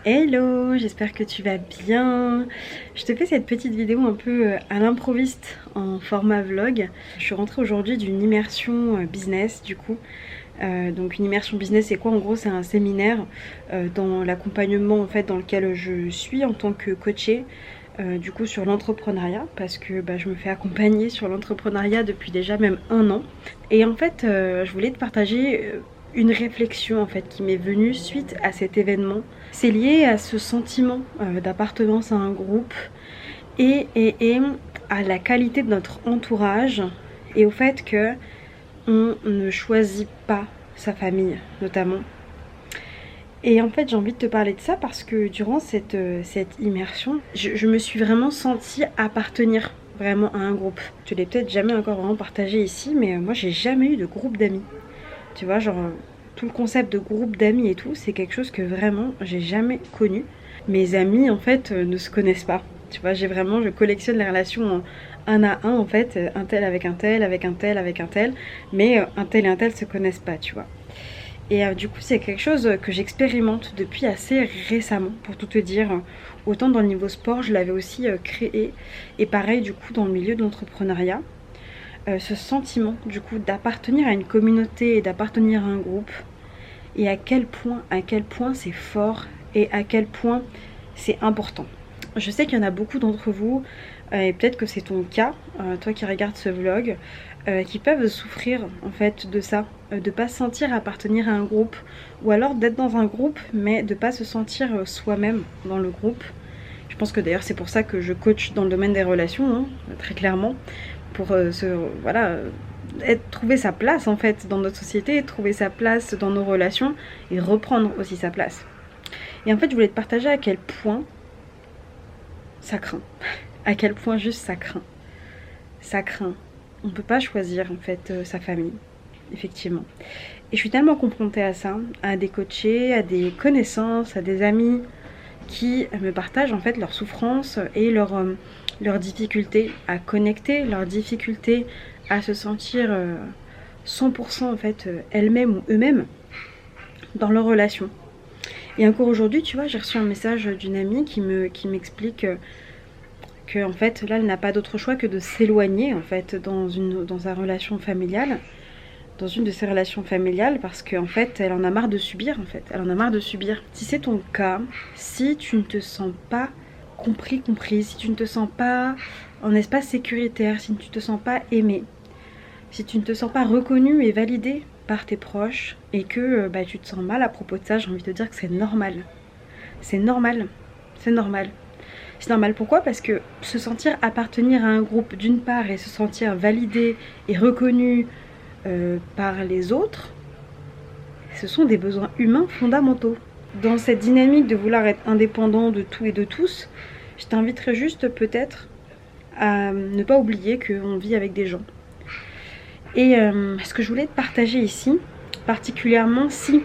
Hello, j'espère que tu vas bien. Je te fais cette petite vidéo un peu à l'improviste en format vlog. Je suis rentrée aujourd'hui d'une immersion business du coup. Donc une immersion business c'est quoi? En gros c'est un séminaire dans l'accompagnement en fait dans lequel je suis en tant que coachée. Du coup sur l'entrepreneuriat parce que je me fais accompagner sur l'entrepreneuriat depuis déjà même 1 an. Et en fait je voulais te partager une réflexion en fait qui m'est venue suite à cet événement. C'est lié à ce sentiment d'appartenance à un groupe et à la qualité de notre entourage et au fait que on ne choisit pas sa famille notamment. Et en fait j'ai envie de te parler de ça parce que durant cette immersion, je me suis vraiment sentie appartenir vraiment à un groupe. Je l'ai peut-être jamais encore vraiment partagé ici, mais moi j'ai jamais eu de groupe d'amis. Tu vois, genre tout le concept de groupe d'amis et tout, c'est quelque chose que vraiment j'ai jamais connu. Mes amis en fait ne se connaissent pas. Tu vois, je collectionne les relations en un à un en fait, un tel avec un tel, avec un tel, avec un tel, mais un tel et un tel se connaissent pas, tu vois. Et du coup c'est quelque chose que j'expérimente depuis assez récemment, pour tout te dire. Autant dans le niveau sport, je l'avais aussi créé, et pareil du coup dans le milieu de l'entrepreneuriat. Ce sentiment du coup d'appartenir à une communauté et d'appartenir à un groupe, et à quel point c'est fort et à quel point c'est important. Je sais qu'il y en a beaucoup d'entre vous, et peut-être que c'est ton cas, toi qui regardes ce vlog, qui peuvent souffrir en fait de ça, de pas se sentir appartenir à un groupe, ou alors d'être dans un groupe mais de pas se sentir soi-même dans le groupe. Je pense que d'ailleurs c'est pour ça que je coach dans le domaine des relations, hein, très clairement, pour trouver sa place en fait dans notre société, trouver sa place dans nos relations et reprendre aussi sa place. Et en fait je voulais te partager à quel point ça craint, à quel point juste ça craint. Ça craint. On peut pas choisir en fait sa famille, effectivement. Et je suis tellement confrontée à ça, à des coachés, à des connaissances, à des amis qui me partagent en fait leurs souffrances et leurs difficultés à connecter, leurs difficultés à se sentir 100% en fait elles-mêmes ou eux-mêmes dans leur relation. Et encore aujourd'hui, tu vois, j'ai reçu un message d'une amie qui m'explique que en fait là elle n'a pas d'autre choix que de s'éloigner en fait dans sa relation familiale, dans une de ses relations familiales, parce qu'en fait elle en a marre de subir, en fait elle en a marre de subir. Si c'est ton cas, si tu ne te sens pas comprise, si tu ne te sens pas en espace sécuritaire, si tu ne te sens pas aimé, si tu ne te sens pas reconnu et validé par tes proches, et que tu te sens mal à propos de ça, j'ai envie de te dire que c'est normal. C'est normal, c'est normal. C'est normal, pourquoi? Parce que se sentir appartenir à un groupe d'une part et se sentir validé et reconnu par les autres, ce sont des besoins humains fondamentaux. Dans cette dynamique de vouloir être indépendant de tout et de tous, je t'inviterais juste peut-être à ne pas oublier qu'on vit avec des gens. Et ce que je voulais te partager ici, particulièrement si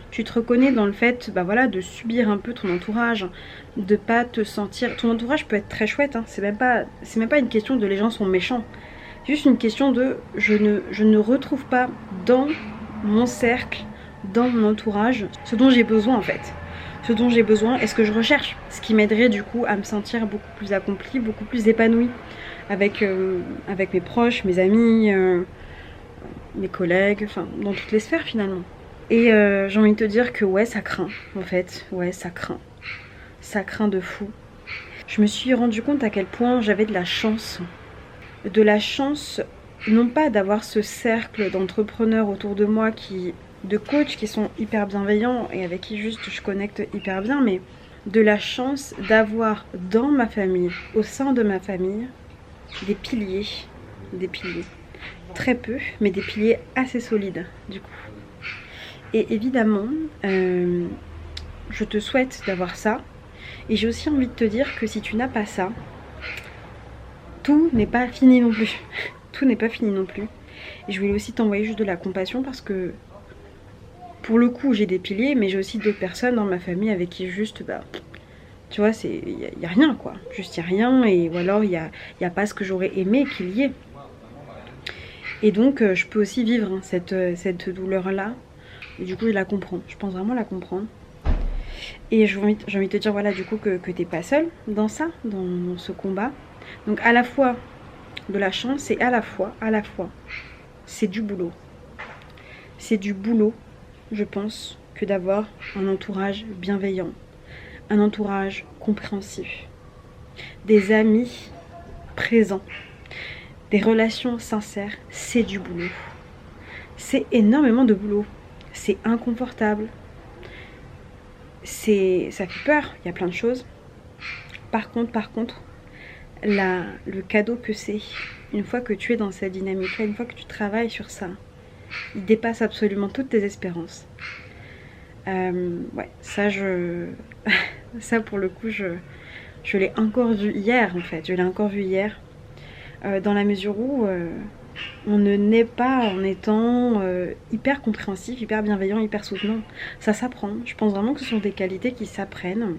tu te reconnais dans le fait de subir un peu ton entourage, de pas te sentir... Ton entourage peut être très chouette, hein. C'est même pas une question de les gens sont méchants. C'est juste une question de je ne retrouve pas dans mon cercle, dans mon entourage, ce dont j'ai besoin en fait. Ce dont j'ai besoin et ce que je recherche. Ce qui m'aiderait du coup à me sentir beaucoup plus accomplie, beaucoup plus épanouie avec mes proches, mes amis, mes collègues, enfin dans toutes les sphères finalement. Et j'ai envie de te dire que ouais ça craint en fait, ouais ça craint. Ça craint de fou. Je me suis rendu compte à quel point j'avais de la chance. De la chance, non pas d'avoir ce cercle d'entrepreneurs autour de moi, de coachs qui sont hyper bienveillants et avec qui juste je connecte hyper bien, mais de la chance d'avoir dans ma famille, au sein de ma famille, des piliers. Très peu, mais des piliers assez solides du coup. Et évidemment, je te souhaite d'avoir ça. Et j'ai aussi envie de te dire que si tu n'as pas ça, tout n'est pas fini non plus. Tout n'est pas fini non plus. Et je voulais aussi t'envoyer juste de la compassion parce que pour le coup j'ai des piliers, mais j'ai aussi d'autres personnes dans ma famille avec qui juste tu vois, il y a rien quoi. Juste il y a rien, ou alors il y a pas ce que j'aurais aimé qu'il y ait. Et donc je peux aussi vivre cette douleur là. Et du coup je la comprends. Je pense vraiment la comprendre. Et j'ai envie de te dire, voilà, du coup, que t'es pas seule dans ça, dans ce combat. Donc à la fois de la chance et à la fois, c'est du boulot. C'est du boulot, je pense, que d'avoir un entourage bienveillant, un entourage compréhensif, des amis présents, des relations sincères, c'est du boulot. C'est énormément de boulot. C'est inconfortable. Ça fait peur, il y a plein de choses. Par contre, le cadeau que c'est, une fois que tu es dans cette dynamique-là, une fois que tu travailles sur ça, il dépasse absolument toutes tes espérances. Ouais, ça ça pour le coup, je l'ai encore vu hier en fait. Je l'ai encore vu hier, dans la mesure où on ne naît pas en étant hyper compréhensif, hyper bienveillant, hyper soutenant. Ça s'apprend. Je pense vraiment que ce sont des qualités qui s'apprennent.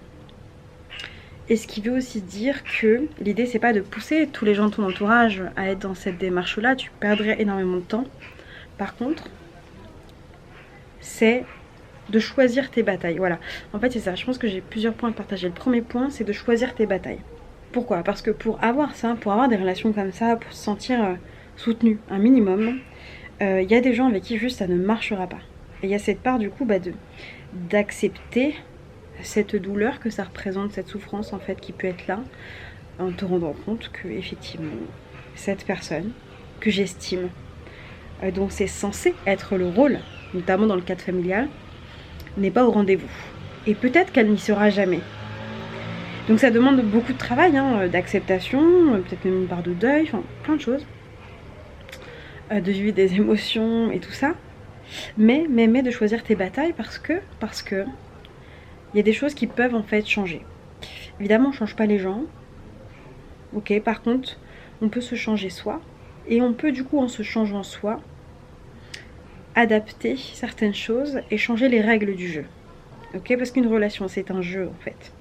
Et ce qui veut aussi dire que l'idée, c'est pas de pousser tous les gens de ton entourage à être dans cette démarche-là. Tu perdrais énormément de temps. Par contre, c'est de choisir tes batailles. Voilà. En fait, c'est ça. Je pense que j'ai plusieurs points à partager. Le premier point, c'est de choisir tes batailles. Pourquoi? Parce que pour avoir ça, pour avoir des relations comme ça, pour se sentir soutenu un minimum, il y a des gens avec qui juste ça ne marchera pas. Et il y a cette part du coup d'accepter cette douleur que ça représente, cette souffrance en fait qui peut être là, en te rendant compte que effectivement cette personne que j'estime, dont c'est censé être le rôle, notamment dans le cadre familial, n'est pas au rendez-vous. Et peut-être qu'elle n'y sera jamais. Donc ça demande beaucoup de travail, d'acceptation, peut-être même une part de deuil, enfin plein de choses. De vivre des émotions et tout ça. Mais de choisir tes batailles parce que il y a des choses qui peuvent en fait changer. Évidemment, on ne change pas les gens. Ok, par contre, on peut se changer soi. Et on peut du coup, en se changeant soi, adapter certaines choses et changer les règles du jeu. Ok, parce qu'une relation, c'est un jeu en fait.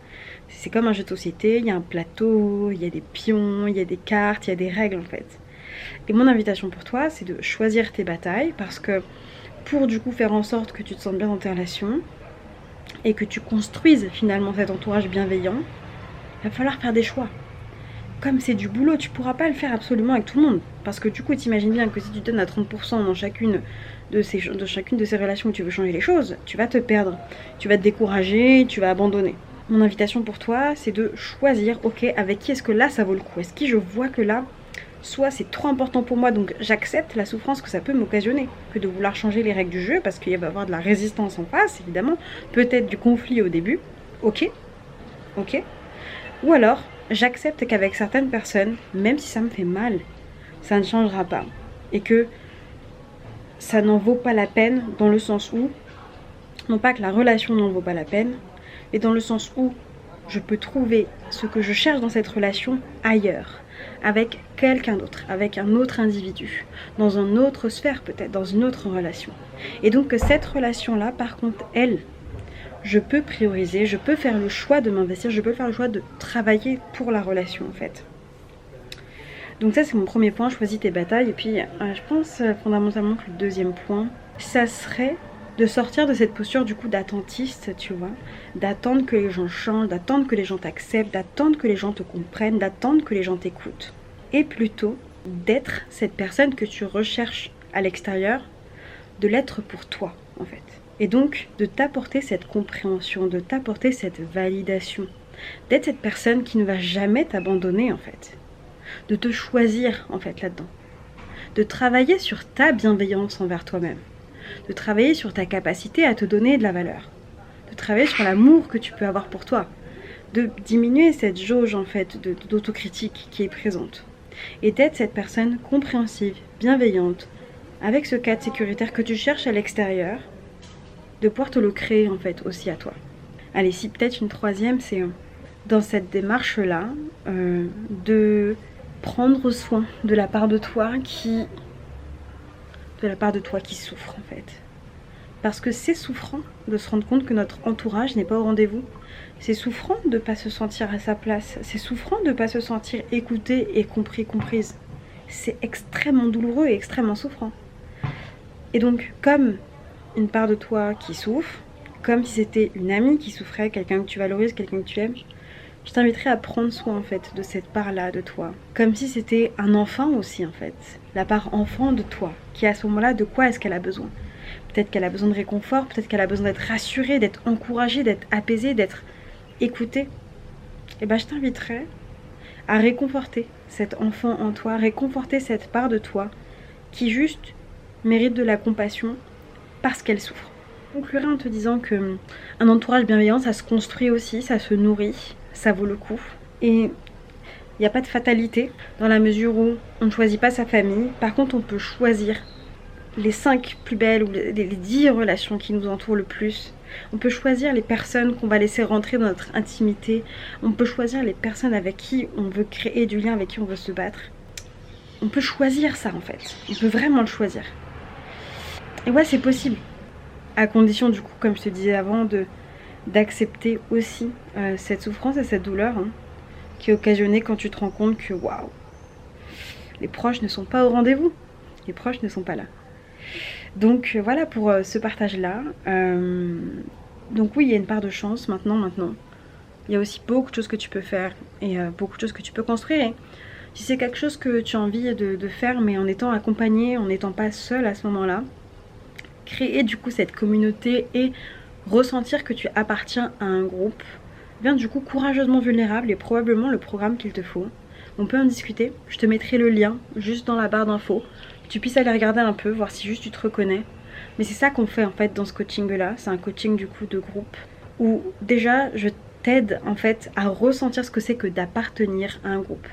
C'est comme un jeu de société, il y a un plateau, il y a des pions, il y a des cartes, il y a des règles en fait. Et mon invitation pour toi, c'est de choisir tes batailles parce que pour du coup faire en sorte que tu te sentes bien dans tes relations et que tu construises finalement cet entourage bienveillant, il va falloir faire des choix. Comme c'est du boulot, tu ne pourras pas le faire absolument avec tout le monde. Parce que du coup, t'imagines bien que si tu te donnes à 30% dans chacune de ces relations où tu veux changer les choses, tu vas te perdre, tu vas te décourager, tu vas abandonner. Mon invitation pour toi, c'est de choisir, ok, avec qui est-ce que là ça vaut le coup? Est-ce que je vois que là, soit c'est trop important pour moi, donc j'accepte la souffrance que ça peut m'occasionner, que de vouloir changer les règles du jeu, parce qu'il va y avoir de la résistance en face, évidemment, peut-être du conflit au début, ok, ou alors j'accepte qu'avec certaines personnes, même si ça me fait mal, ça ne changera pas, et que ça n'en vaut pas la peine, dans le sens où, non pas que la relation n'en vaut pas la peine, mais dans le sens où je peux trouver ce que je cherche dans cette relation ailleurs, avec quelqu'un d'autre, avec un autre individu, dans une autre sphère peut-être, dans une autre relation. Et donc que cette relation-là, par contre, elle, je peux prioriser, je peux faire le choix de m'investir, je peux faire le choix de travailler pour la relation en fait. Donc ça c'est mon premier point, choisis tes batailles. Et puis je pense fondamentalement que le deuxième point, ça serait de sortir de cette posture du coup d'attentiste, tu vois, d'attendre que les gens changent, d'attendre que les gens t'acceptent, d'attendre que les gens te comprennent, d'attendre que les gens t'écoutent. Et plutôt d'être cette personne que tu recherches à l'extérieur, de l'être pour toi en fait. Et donc de t'apporter cette compréhension, de t'apporter cette validation, d'être cette personne qui ne va jamais t'abandonner en fait, de te choisir en fait là-dedans, de travailler sur ta bienveillance envers toi-même, de travailler sur ta capacité à te donner de la valeur, de travailler sur l'amour que tu peux avoir pour toi, de diminuer cette jauge en fait d'autocritique qui est présente, et d'être cette personne compréhensive, bienveillante, avec ce cadre sécuritaire que tu cherches à l'extérieur, de pouvoir te le créer en fait aussi à toi. Allez, si peut-être une troisième, c'est dans cette démarche-là, de prendre soin de la part de toi qui souffre en fait. Parce que c'est souffrant de se rendre compte que notre entourage n'est pas au rendez-vous. C'est souffrant de ne pas se sentir à sa place. C'est souffrant de ne pas se sentir écouté et compris, comprise. C'est extrêmement douloureux et extrêmement souffrant. Et donc, comme une part de toi qui souffre, comme si c'était une amie qui souffrait, quelqu'un que tu valorises, quelqu'un que tu aimes, je t'inviterais à prendre soin en fait de cette part-là de toi. Comme si c'était un enfant aussi en fait. La part enfant de toi, qui à ce moment-là, de quoi est-ce qu'elle a besoin? Peut-être qu'elle a besoin de réconfort, peut-être qu'elle a besoin d'être rassurée, d'être encouragée, d'être apaisée, d'être écoutée. Et ben je t'inviterais à réconforter cet enfant en toi, réconforter cette part de toi qui juste mérite de la compassion parce qu'elle souffre. Je conclurai en te disant que un entourage bienveillant, ça se construit aussi, ça se nourrit, ça vaut le coup. Et il n'y a pas de fatalité dans la mesure où on ne choisit pas sa famille. Par contre, on peut choisir les 5 plus belles ou les 10 relations qui nous entourent le plus. On peut choisir les personnes qu'on va laisser rentrer dans notre intimité. On peut choisir les personnes avec qui on veut créer du lien, avec qui on veut se battre. On peut choisir ça en fait. On peut vraiment le choisir. Et ouais, c'est possible. À condition du coup, comme je te disais avant, d'accepter aussi cette souffrance et cette douleur qui est occasionnée quand tu te rends compte que waouh, les proches ne sont pas au rendez-vous. Les proches ne sont pas là. Donc voilà pour ce partage-là. Donc oui, il y a une part de chance maintenant. Il y a aussi beaucoup de choses que tu peux faire et beaucoup de choses que tu peux construire. Et si c'est quelque chose que tu as envie de faire, mais en étant accompagné, en n'étant pas seul à ce moment-là, créer du coup cette communauté et ressentir que tu appartiens à un groupe, bien du coup courageusement vulnérable et probablement le programme qu'il te faut. On peut en discuter, je te mettrai le lien juste dans la barre d'infos, que tu puisses aller regarder un peu, voir si juste tu te reconnais. Mais c'est ça qu'on fait en fait dans ce coaching là, c'est un coaching du coup de groupe, où déjà je t'aide en fait à ressentir ce que c'est que d'appartenir à un groupe,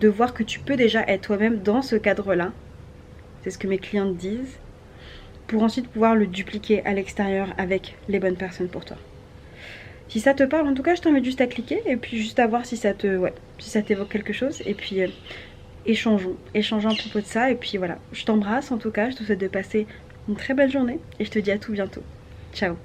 de voir que tu peux déjà être toi-même dans ce cadre là, c'est ce que mes clientes disent, pour ensuite pouvoir le dupliquer à l'extérieur avec les bonnes personnes pour toi. Si ça te parle, en tout cas, je t'invite juste à cliquer et puis juste à voir si ça t'évoque quelque chose. Et puis échangeons à propos de ça. Et puis voilà, je t'embrasse en tout cas, je te souhaite de passer une très belle journée et je te dis à tout bientôt. Ciao.